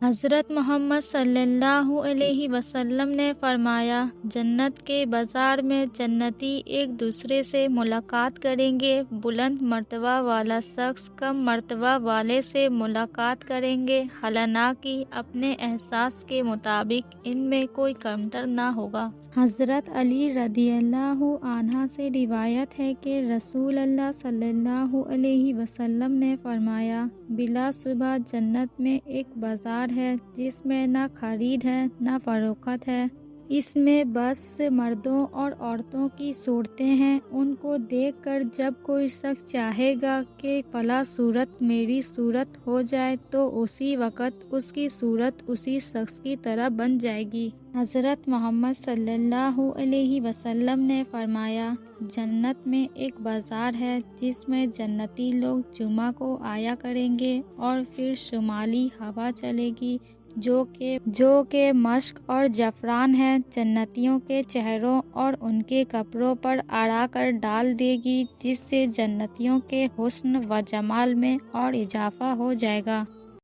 حضرت محمد صلی اللہ علیہ وسلم نے فرمایا، جنت کے بازار میں جنتی ایک دوسرے سے ملاقات کریں گے۔ بلند مرتبہ والا شخص کم مرتبہ والے سے ملاقات کریں گے، حالانکہ اپنے احساس کے مطابق ان میں کوئی کمتر نہ ہوگا۔ حضرت علی رضی اللہ عنہ سے روایت ہے کہ رسول اللہ صلی اللہ علیہ وسلم نے فرمایا، بلا شبہ جنت میں ایک بازار ہے جس میں نہ خرید ہے نہ فروخت ہے، اس میں بس مردوں اور عورتوں کی صورتیں ہیں۔ ان کو دیکھ کر جب کوئی شخص چاہے گا کہ فلاں صورت میری صورت ہو جائے تو اسی وقت اس کی صورت اسی شخص کی طرح بن جائے گی۔ حضرت محمد صلی اللہ علیہ وسلم نے فرمایا، جنت میں ایک بازار ہے جس میں جنتی لوگ جمعہ کو آیا کریں گے اور پھر شمالی ہوا چلے گی جو کہ مشک اور زعفران ہے، جنتیوں کے چہروں اور ان کے کپڑوں پر اڑا کر ڈال دے گی، جس سے جنتیوں کے حسن و جمال میں اور اضافہ ہو جائے گا۔